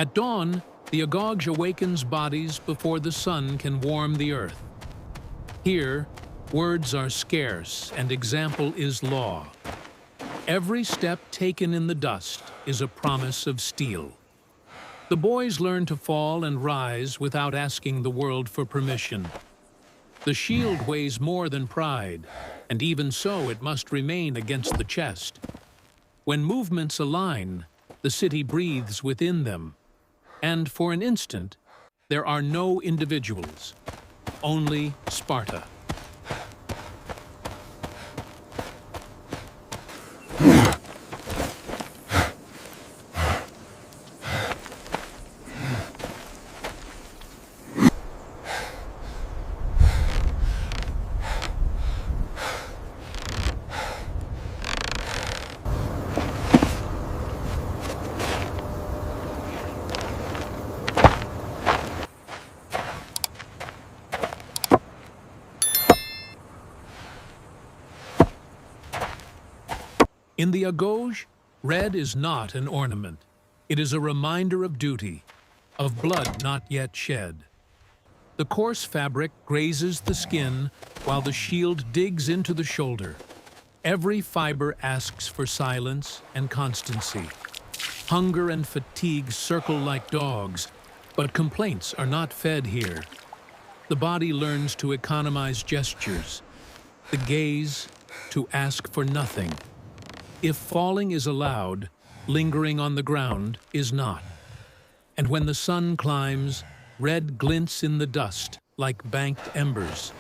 At dawn, the Agoge awakens bodies before the sun can warm the earth. Here, words are scarce and example is law. Every step taken in the dust is a promise of steel. The boys learn to fall and rise without asking the world for permission. The shield weighs more than pride, and even so it must remain against the chest. When movements align, the city breathes within them. And for an instant, there are no individuals, only Sparta. In the Agoge, red is not an ornament. It is a reminder of duty, of blood not yet shed. The coarse fabric grazes the skin while the shield digs into the shoulder. Every fiber asks for silence and constancy. Hunger and fatigue circle like dogs, but complaints are not fed here. The body learns to economize gestures, the gaze to ask for nothing. If falling is allowed, lingering on the ground is not. And when the sun climbs, red glints in the dust like banked embers.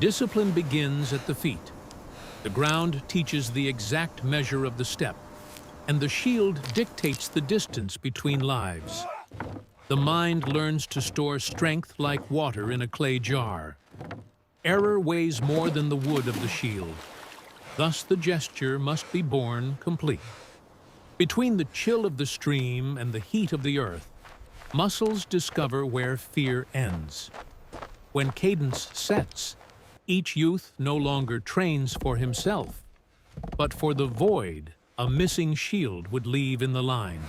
Discipline begins at the feet. The ground teaches the exact measure of the step, and the shield dictates the distance between lives. The mind learns to store strength like water in a clay jar. Error weighs more than the wood of the shield. Thus the gesture must be borne complete. Between the chill of the stream and the heat of the earth, muscles discover where fear ends. When cadence sets, each youth no longer trains for himself, but for the void a missing shield would leave in the line.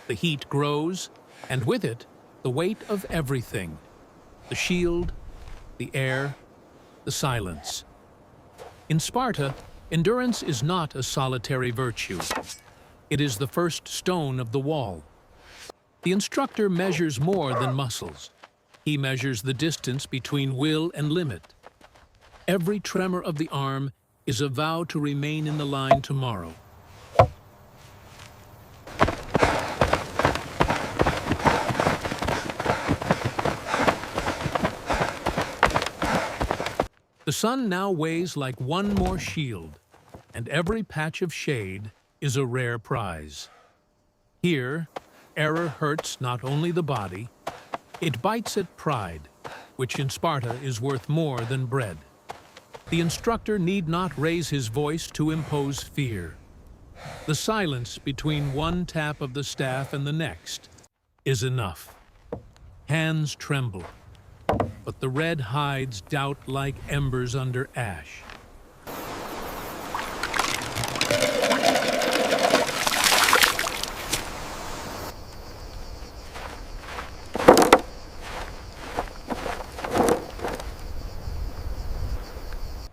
The heat grows, and with it, the weight of everything. The shield, the air, the silence. In Sparta, endurance is not a solitary virtue. It is the first stone of the wall. The instructor measures more than muscles. He measures the distance between will and limit. Every tremor of the arm is a vow to remain in the line tomorrow. The sun now weighs like one more shield, and every patch of shade is a rare prize. Here, error hurts not only the body, it bites at pride, which in Sparta is worth more than bread. The instructor need not raise his voice to impose fear. The silence between one tap of the staff and the next is enough. Hands tremble, but the red hides doubt like embers under ash.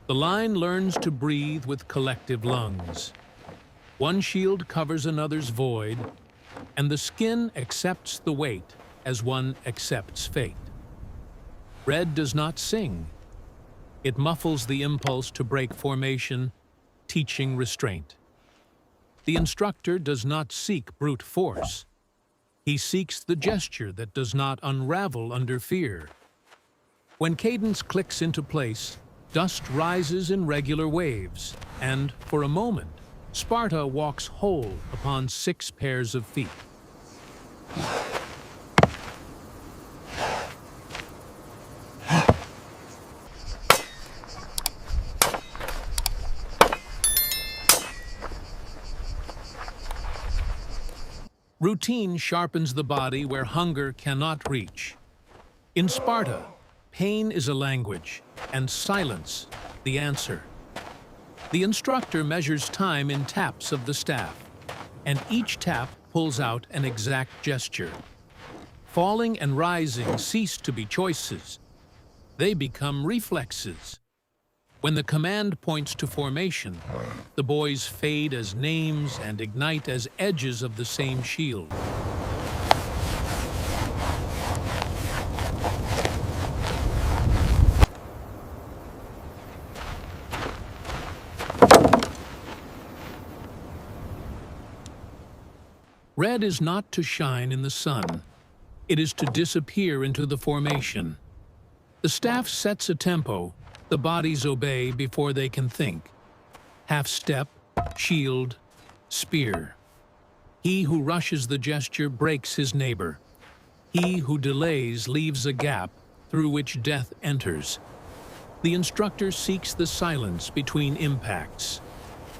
The line learns to breathe with collective lungs. One shield covers another's void, and the skin accepts the weight as one accepts fate. Red does not sing. It muffles the impulse to break formation, teaching restraint. The instructor does not seek brute force. He seeks the gesture that does not unravel under fear. When cadence clicks into place, dust rises in regular waves, and, for a moment, Sparta walks whole upon 6 pairs of feet. Routine sharpens the body where hunger cannot reach. In Sparta, pain is a language, and silence the answer. The instructor measures time in taps of the staff, and each tap pulls out an exact gesture. Falling and rising cease to be choices. They become reflexes. When the command points to formation, the boys fade as names and ignite as edges of the same shield. Red is not to shine in the sun. It is to disappear into the formation. The staff sets a tempo. The bodies obey before they can think. Half step, shield, spear. He who rushes the gesture breaks his neighbor. He who delays leaves a gap through which death enters. The instructor seeks the silence between impacts.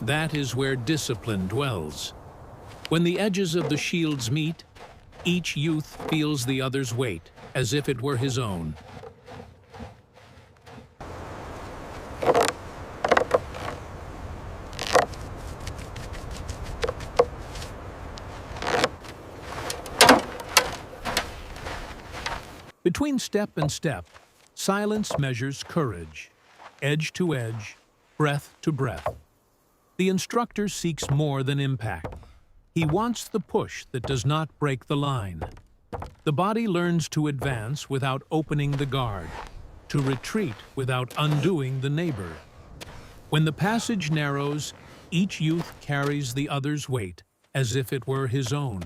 That is where discipline dwells. When the edges of the shields meet, each youth feels the other's weight, as if it were his own. Between step and step, silence measures courage, edge to edge, breath to breath. The instructor seeks more than impact. He wants the push that does not break the line. The body learns to advance without opening the guard, to retreat without undoing the neighbor. When the passage narrows, each youth carries the other's weight as if it were his own.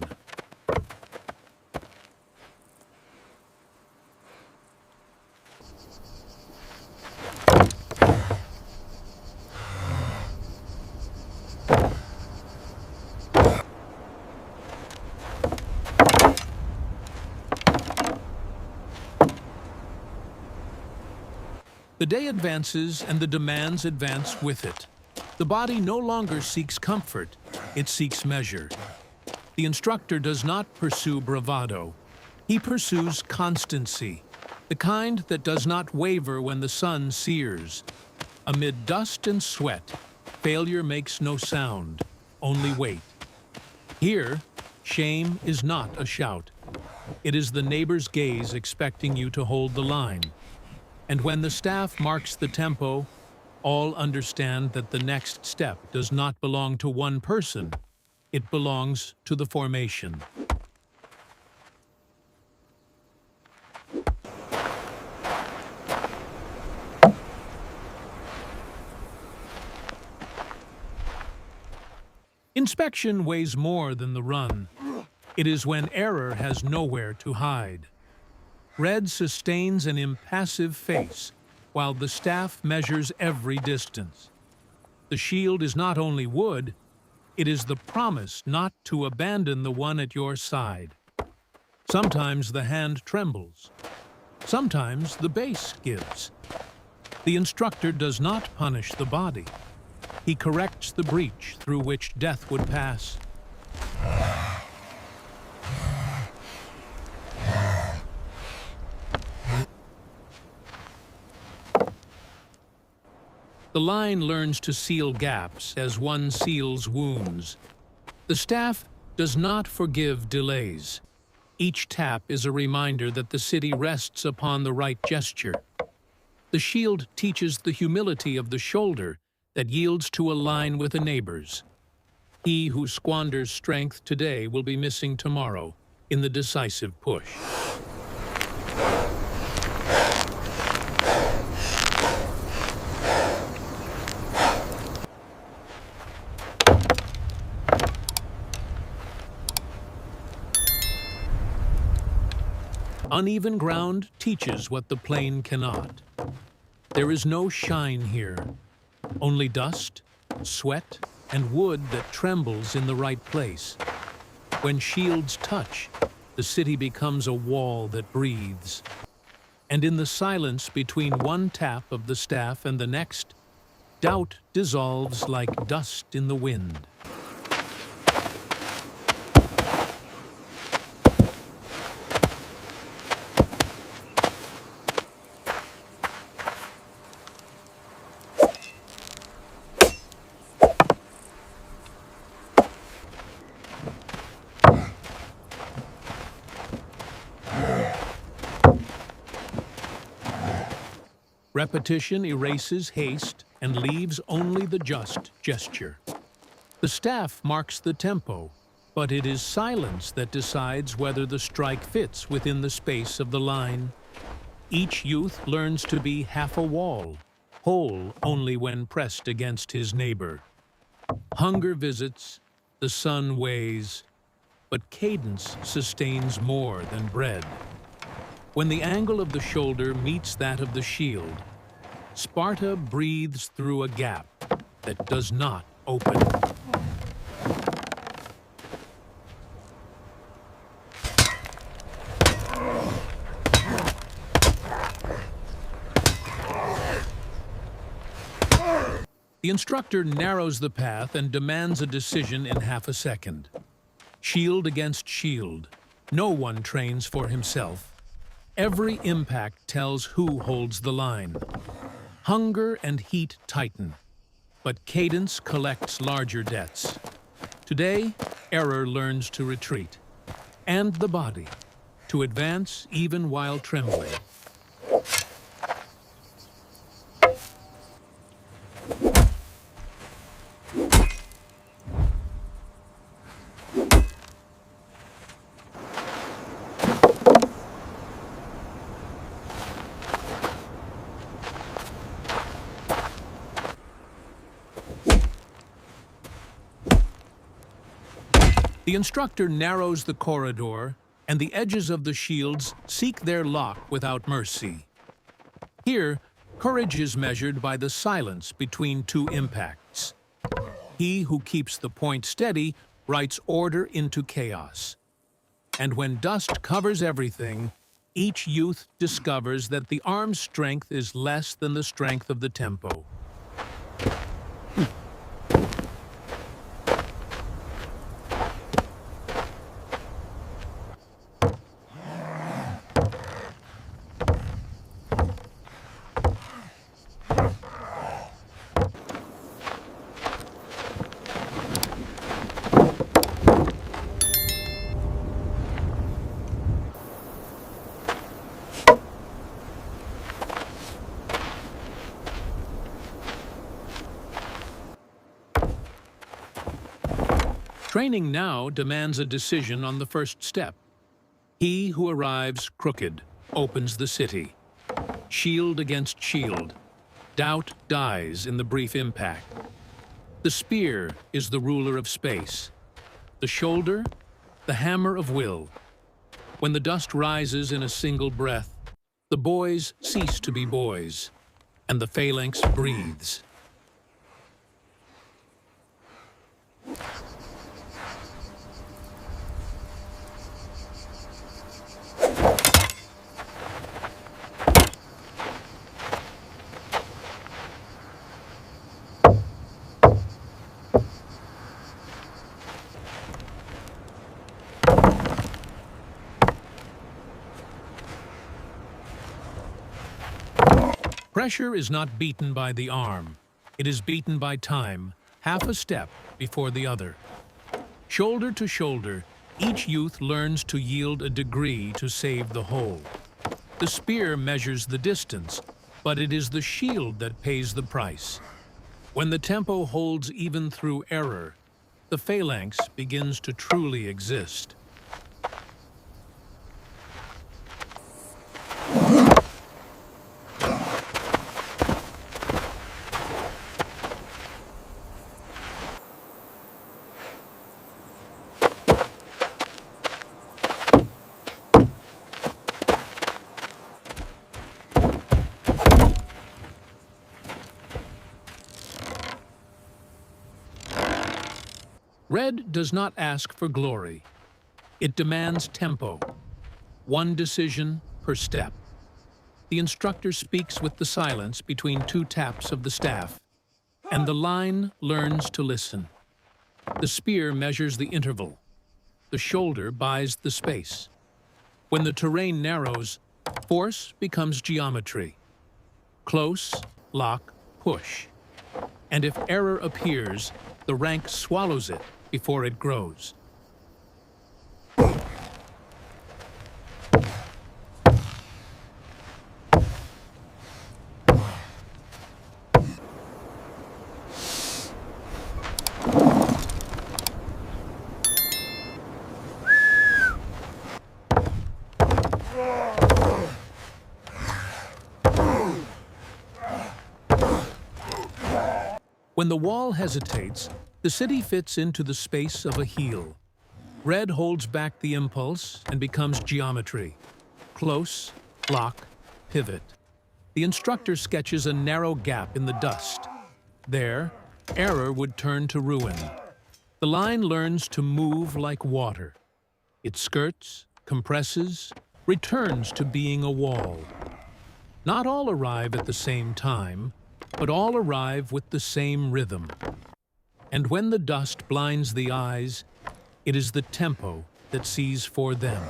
The day advances and the demands advance with it. The body no longer seeks comfort, it seeks measure. The instructor does not pursue bravado. He pursues constancy, the kind that does not waver when the sun sears. Amid dust and sweat, failure makes no sound, only weight. Here, shame is not a shout. It is the neighbor's gaze expecting you to hold the line. And when the staff marks the tempo, all understand that the next step does not belong to one person. It belongs to the formation. Inspection weighs more than the run. It is when error has nowhere to hide. Red sustains an impassive face, while the staff measures every distance. The shield is not only wood, it is the promise not to abandon the one at your side. Sometimes the hand trembles. Sometimes the base gives. The instructor does not punish the body. He corrects the breach through which death would pass. The line learns to seal gaps as one seals wounds. The staff does not forgive delays. Each tap is a reminder that the city rests upon the right gesture. The shield teaches the humility of the shoulder that yields to a line with a neighbor's. He who squanders strength today will be missing tomorrow in the decisive push. Uneven ground teaches what the plain cannot. There is no shine here, only dust, sweat, and wood that trembles in the right place. When shields touch, the city becomes a wall that breathes. And in the silence between one tap of the staff and the next, doubt dissolves like dust in the wind. Repetition erases haste and leaves only the just gesture. The staff marks the tempo, but it is silence that decides whether the strike fits within the space of the line. Each youth learns to be half a wall, whole only when pressed against his neighbor. Hunger visits, the sun weighs, but cadence sustains more than bread. When the angle of the shoulder meets that of the shield, Sparta breathes through a gap that does not open. The instructor narrows the path and demands a decision in half a second. Shield against shield. No one trains for himself. Every impact tells who holds the line. Hunger and heat tighten, but cadence collects larger debts. Today, error learns to retreat, and the body, to advance even while trembling. The instructor narrows the corridor, and the edges of the shields seek their lock without mercy. Here, courage is measured by the silence between two impacts. He who keeps the point steady writes order into chaos. And when dust covers everything, each youth discovers that the arm's strength is less than the strength of the tempo. Training now demands a decision on the first step. He who arrives crooked opens the city. Shield against shield. Doubt dies in the brief impact. The spear is the ruler of space. The shoulder, the hammer of will. When the dust rises in a single breath, the boys cease to be boys, and the phalanx breathes. Pressure is not beaten by the arm. It is beaten by time, half a step before the other. Shoulder to shoulder, each youth learns to yield a degree to save the whole. The spear measures the distance, but it is the shield that pays the price. When the tempo holds even through error, the phalanx begins to truly exist. Red does not ask for glory. It demands tempo. One decision per step. The instructor speaks with the silence between two taps of the staff, and the line learns to listen. The spear measures the interval. The shoulder buys the space. When the terrain narrows, force becomes geometry. Close, lock, push. And if error appears, the rank swallows it before it grows. When the wall hesitates, the city fits into the space of a heel. Red holds back the impulse and becomes geometry. Close, block, pivot. The instructor sketches a narrow gap in the dust. There, error would turn to ruin. The line learns to move like water. It skirts, compresses, returns to being a wall. Not all arrive at the same time, but all arrive with the same rhythm. And when the dust blinds the eyes, it is the tempo that sees for them.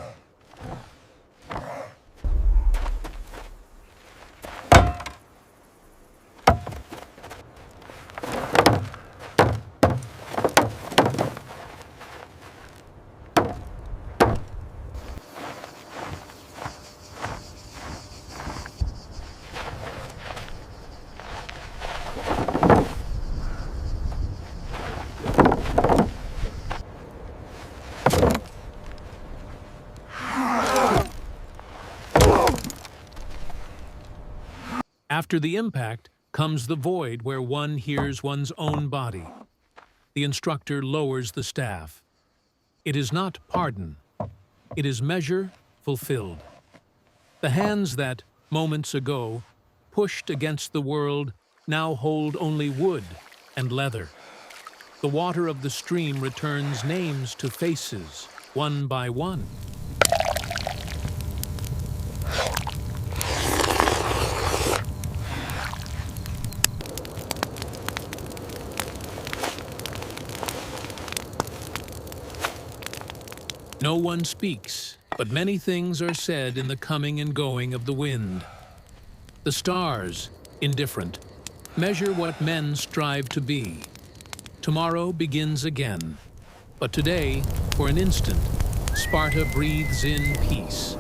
After the impact comes the void where one hears one's own body. The instructor lowers the staff. It is not pardon. It is measure fulfilled. The hands that, moments ago, pushed against the world now hold only wood and leather. The water of the stream returns names to faces, one by one. No one speaks, but many things are said in the coming and going of the wind. The stars, indifferent, measure what men strive to be. Tomorrow begins again. But today, for an instant, Sparta breathes in peace.